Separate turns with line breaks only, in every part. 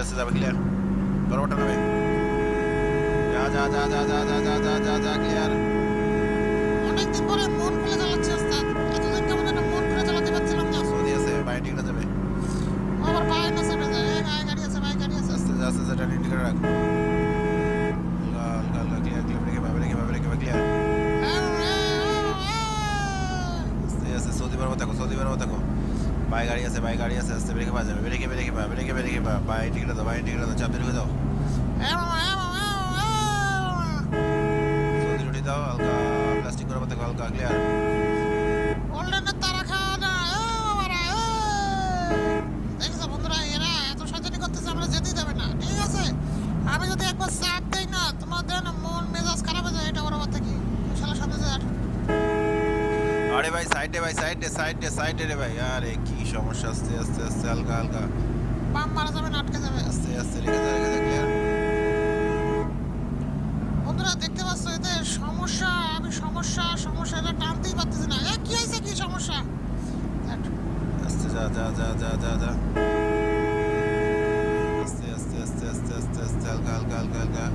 আস্তে যাবে ক্লিয়ার বড়টা নামে যা যা যা যা যা যা যা যা যা যা ক্লিয়ার
অনেকদিন পরে মন খুলে চালাচ্ছি ওস্তাদ এতদিন কেমন একটা মন খুলে চালাতে পারছিলাম না
সৌদি আছে বাইরে টিকটা যাবে
আমার পায়ে না চেপে যায় এই গাড়ি আছে
আস্তে আস্তে টার্নিং টিকটা রাখ হালকা ক্লিয়ার রেখে ক্লিয়ার আস্তে সৌদি বারবার দেখো বাই গাড়ি আছে আস্তে ব্রেকে পা যাবে ব্রেকে পা বাই টিকটা দাও চাপ দিয়ে ঢুকে দাও সৌদি রুটি দাও হালকা প্লাস্টিক বারবার দেখো হালকা ক্লিয়ার
গোল্ডেনের তারা খাওয়া না দেখছো বন্ধুরা এরা এত শয়তানি করতেছে আমরা যেতেই দেবে না ঠিক আছে আমি যদি একবার চাপ দেই না তোমাদের না মন মেজাজ খারাপ হয়ে যায় এটা বরাবর থেকে শালা সামনে যায়
আরে ভাই সাইডে রে ভাই আরে কি সমস্যা আস্তে হালকা
বাম মারা যাবে না আটকে যাবে
আস্তে রেখে যা ক্লিয়ার
বন্ধুরা দেখতে পাচ্ছ এতে সমস্যা আমি সমস্যা এটা টানতেই পারতেছি না কি হয়েছে কি সমস্যা
আস্তে যা আস্তে হালকা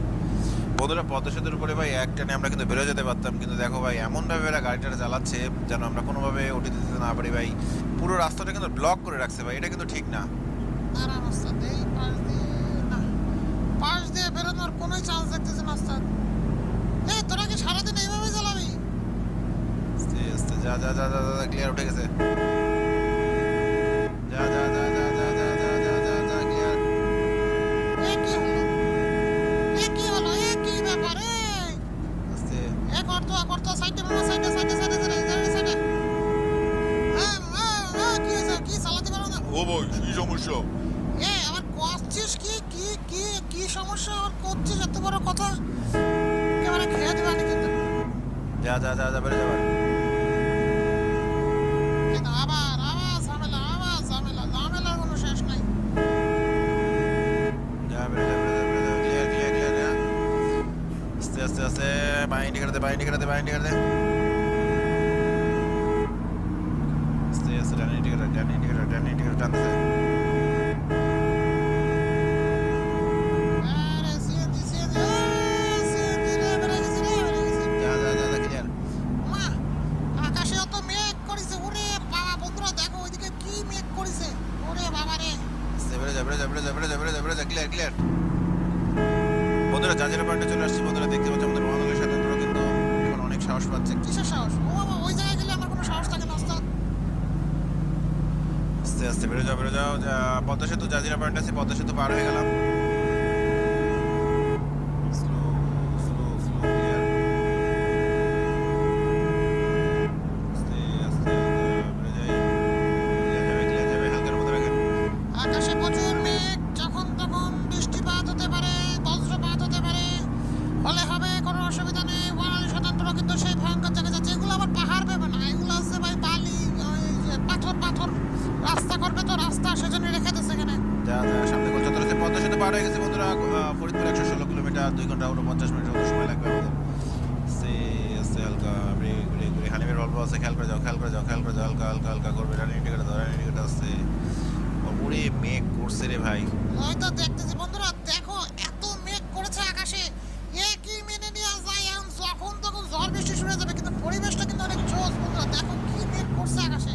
বন্ধুরা পদ্মা সেতুর উপরে ভাই একটানে আমরা কিন্তু বেরো যেতে পারতাম কিন্তু দেখো ভাই এমনভাবে এরা গাড়িটা চালাচ্ছে যেন আমরা কোনোভাবে উঠে দিতে না পারি ভাই পুরো রাস্তাটা কিন্তু ব্লক করে রাখছে ভাই এটা কিন্তু ঠিক না
পাশ দিয়ে বেরোনোর কোনো চান্স দেখতেছি না ওস্তাদ তোরা কি সারাদিন এইভাবে চালাবি
আস্তে যা ক্লিয়ার উঠে গেছে যা ক্লিয়ার
কি হলো কি ব্যাপার
আস্তে
করতো সাইডে কি হয়েছে কি চালাতে পারো না
ও ভাই কি সমস্যা
আবার করছিস কি সমস্যা আর করছিস এত বড় কথা এবারে খেয়ে দিবা না কিন্তু
যা বেরো যাবে
কিন্তু আবার ঝামেলা কোনো শেষ নাই
যা বেরো ক্লিয়ার আস্তে বাইরে নিকড়তে আস্তে টানি টিকেট টানতে
আকাশে অত মেঘ করেছে ওরে বাবা বন্ধুরা দেখো ওইদিকে কি মেঘ করেছে ওরে বাবা রে
বেরো যা ক্লিয়ার বন্ধুরা জাজিরা পয়েন্টে চলে আসছি বন্ধুরা দেখতে পাচ্ছি আমাদের মহানগরের স্বাধীনতা কিন্তু এখন অনেক সাহস পাচ্ছে
কিসের সাহস ও বাবা ওই জায়গায় গেলে আমার কোনো সাহস থাকে না ওস্তাদ
আস্তে বেরো যাও পদ্মা সেতু জাজিরা পয়েন্ট আছে পদ্মা সেতু পার হয়ে গেলাম
আকাশে প্রচুর মেঘ যখন তখন বৃষ্টিপাত হতে পারে বজ্রপাত হতে পারে ফলে হবে কোনো অসুবিধা নেই বাঙালি স্বতন্ত্র কিন্তু সেই ভয়ঙ্কর জায়গা যাচ্ছে এগুলো আবার পাহাড় ভেবে না এগুলো হচ্ছে ভাই বালি পাথর রাস্তা করবে তো রাস্তা সেজন্য রেখে দিচ্ছে এখানে
যা সামনে কলকাতা আছে পদ্মা সেতু পার হয়ে গেছে বন্ধুরা ফরিদপুর 116 কিলোমিটার 2 ঘন্টা 50 মিনিট সময় লাগবে আমাদের আস্তে হালকা ঘুরে হানিমের অল্প আছে খেয়াল করে যাও হালকা করবে রানিং টিকেট আসছে ওরে মেঘ করছে রে ভাই
ওই তো দেখতেছি বন্ধুরা দেখো এত মেঘ করেছে আকাশে কি মেনে নেওয়া যায় এখন যখন তখন ঝড় বৃষ্টি শুরু হয়ে যাবে কিন্তু পরিবেশটা কিন্তু অনেক জোশ বন্ধুরা দেখো কি মেঘ করছে আকাশে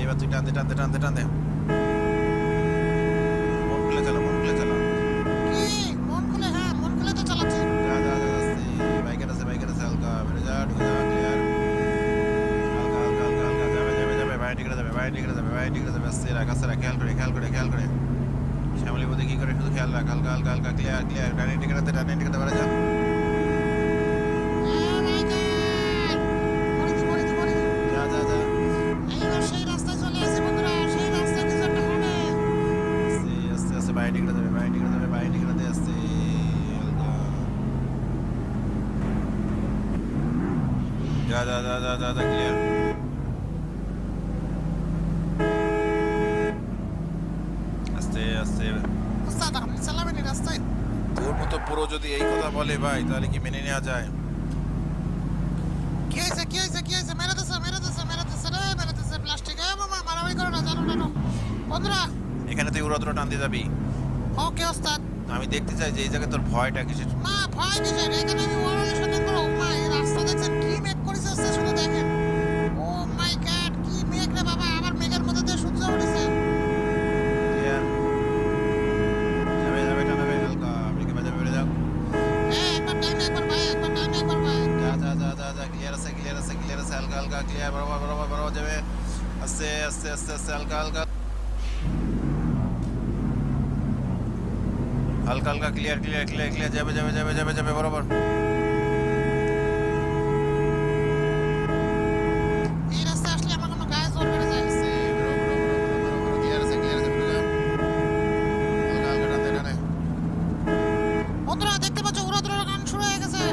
এবার তুই টানতে মন খুলে চালা
কি মন খুলে তো চালাচ্ছি
যা বাইকের আছে হালকা বেরো যা ঢুকে যা ক্লিয়ার হালকা যাবে বাইরে টিকে যাবে আস্তে রাখ খেয়াল করে শ্যামলি বোধে কি করে শুধু খেয়াল রাখ হালকা ক্লিয়ার টার্নিং টিকেটাতে বেড়ে যা
এইবার সেই রাস্তায় চলে আসি বন্ধুরা সেই রাস্তায় কিছু একটা হবে
আস্তে বাইরে টিকে যাবে আস্তে যা ক্লিয়ার আস্তে
ওস্তাদ আপনি চালাবেন এই রাস্তায়
তোর মতো পুরো যদি এই কথা বলে ভাই তাহলে কি মেনে নেওয়া যায়
কি হয়েছে মেরে দিছে প্লাস্টিক মারামারি করো না জানো বন্ধুরা
এখানে তুই উড়াদুরা টানতে যাবি
ওকে ওস্তাদ।
আমি দেখতে চাই যে এই জায়গায় তোর ভয়টা কিসের।
না ভয় কিসের, এখানে আমি ওয়ারালি সতর্ক। ও মা, এই রাস্তা দেখছেন কি মেঘ করেছে ওস্তাদ, শুধু দেখেন। ও মাই গড, কি মেঘ রে বাবা, আবার মেঘের মধ্যে দিয়ে সূর্য উঠেছে।
ক্লিয়ার যাবে যাবে টানাবে হালকা ব্রেকে বাজাবে বেড়ে যাও।
একবার ডাইনে একবার বাই, একবার ডাইনে একবার বাই।
যা যা যা যা যা ক্লিয়ার আছে ক্লিয়ার আছে ক্লিয়ার আছে হালকা হালকা ক্লিয়ার বরাবর বরাবর বরাবর যাবে আস্তে আস্তে আস্তে আস্তে হালকা হালকা হালকা হালকা ক্লিয়ার ক্লিয়ার ক্লিয়ার ক্লিয়ার যাবে যাবে যাবে যাবে যাবে বরাবর।
এই রাস্তায় আসলে আমার কোনো গায়ে জোর বেড়ে যায়।
আস্তে, বরাবর, ক্লিয়ার আছে ক্লিয়ার আছে বেড়ে যাও। হালকা হালকা টানতে টানে।
বন্ধুরা দেখতে পাচ্ছ উড়াদুড়ার গান শুরু হয়ে গেছে।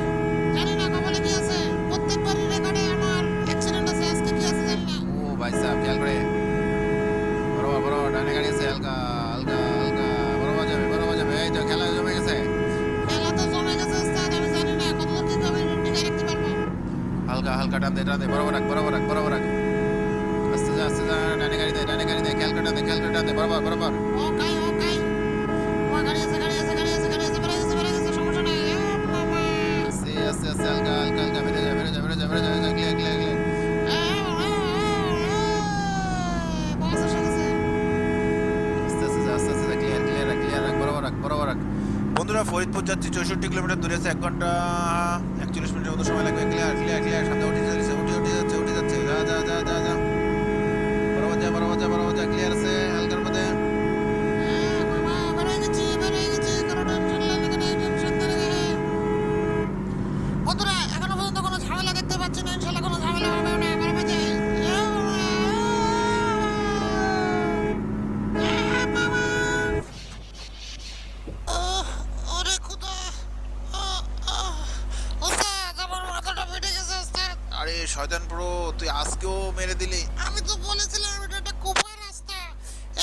জানি না কপালে কি আছে, প্রত্যেকবারই রেকর্ডে আমার অ্যাক্সিডেন্ট আছে, আজকে কি আছে জানি না।
ও ভাই সাহেব খেয়াল করে বরাবর বরাবর ডানে গাড়ি আছে হালকা হালকা হালকা বরাবর যাবে এই তো খেলা জমে গেছে।
খেলা তো জমে গেছে ওস্তাদ, আমি জানি না কতদূর কিভাবে টিকে রাখতে পারবো।
হালকা হালকা টানতে টানতে বরাবর রাখ বরাবর রাখ বরাবর রাখ আস্তে যা ডানে গাড়ি দে খেয়াল করে টানতে বরাবর বরাবর।
ওকে ওকে, ও গাড়ি আছে গাড়ি আছে গাড়ি আছে গাড়ি আছে, বেড়ে গেছে সমস্যা নাই। এ মামা,
আস্তে আস্তে আস্তে হালকা হালকা হালকা বেড়ে যা বেড়ে যা বেড়ে যা বেড়ে যা ক্লিয়ার ক্লিয়ার ক্লিয়ার
বস এসে গেছে।
আস্তে আস্তে ক্লিয়ার ক্লিয়ার ক্লিয়ার রাখ বরাবর রাখ। বন্ধুরা ফরিদপুর যাচ্ছি 64 কিলোমিটার দূরে আছে, 1 ঘন্টা 41 মিনিটের মতো সময় লাগবে। ক্লিয়ার ক্লিয়ার ক্লিয়ার সামনে উঠে যাচ্ছে যা যা যা যা যা বরাবর যা ক্লিয়ার আছে হালকার মধ্যে।
মামা বেড়ে গেছি কোনো টেনশন লাগে না, টেনশন লাগে। বন্ধুরা এখনো পর্যন্ত কোনো ঝামেলা দেখতে পাচ্ছি না, ইনশাআল্লাহ কোনো ঝামেলা হবে না আমার মাঝে। মামা, ওরে খুদা, ওস্তাদ আমার মাথাটা ফেটে গেছে ওস্তাদ।
আরে শয়তান প্রো, তুই আজকেও মেরে দিলি।
আমি তো বলেছিলাম এটা একটা কুপা রাস্তা,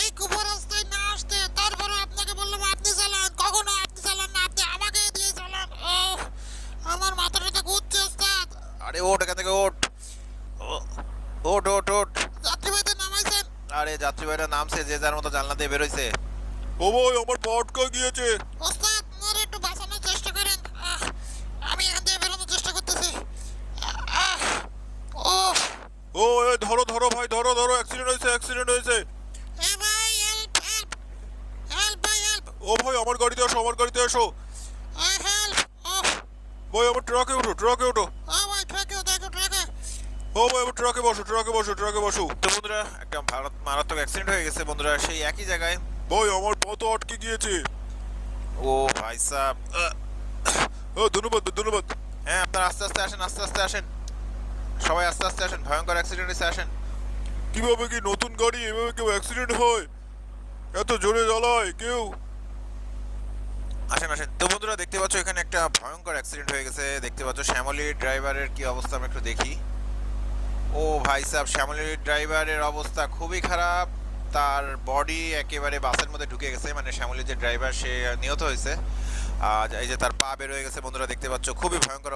এই কুপা রাস্তায় না আসতে, তারপরে আপনাকে বললাম আপনি চালান, কখনো আপনি চালান না, আপনি আমাকে দিয়ে চালান। আমার মাথাটা তো ঘুরছে ওস্তাদ।
আরে ওঠ এখান থেকে ওঠ ওঠ।
যাত্রীবাহীদের নামাইছেন?
আরে যাত্রীবাহীরা নামছে, যে যার মতো জানলা দিয়ে বেরোইছে।
ও ভাই আমার পটকা গিয়েছে।
ওস্তাদ মোরে একটু বাঁচানোর চেষ্টা করেন। আমি এখান থেকে বেরোনোর চেষ্টা করতেছি। আহ, ও
ও এ ধরো ভাই ধরো অ্যাক্সিডেন্ট হয়েছে।
এ ভাই হেল্প ভাই হেল্প।
ও ভাই আমার গাড়িতে আসো
হেল্প।
ভাই আমার ট্রাকে ওঠো
ও ভাই ট্রাকে
ও ভাই আমার ট্রাকে বসো।
তো বন্ধুরা একটা মারাত্মক অ্যাক্সিডেন্ট হয়ে গেছে বন্ধুরা, সেই একই জায়গায়।
ভাই আমার পা তো আটকে গিয়েছে।
ও ভাই সাহেব,
ও ধন্যবাদ।
হ্যাঁ আপনারা আস্তে আস্তে আসেন সবাই আস্তে আস্তে আসেন, ভয়ঙ্কর অ্যাক্সিডেন্ট হয়েছে, আসেন।
কিভাবে কি নতুন গাড়ি এভাবে কেউ অ্যাক্সিডেন্ট হয়? এত জোরে চালায় কেউ?
আসেন তো বন্ধুরা দেখতে পাচ্ছ এখানে একটা ভয়ঙ্কর অ্যাক্সিডেন্ট হয়ে গেছে, দেখতে পাচ্ছ। শ্যামলী ড্রাইভারের কি অবস্থা আমরা একটু দেখি। ও ভাই সাহেব, শ্যামলী ড্রাইভারের অবস্থা খুবই খারাপ, তার বডি একেবারে বাসের মধ্যে ঢুকে গেছে, মানে শ্যামলী যে ড্রাইভার সে নিহত হয়েছে। আর এই যে তার পা বের হয়ে গেছে বন্ধুরা দেখতে পাচ্ছ, খুবই ভয়ঙ্কর।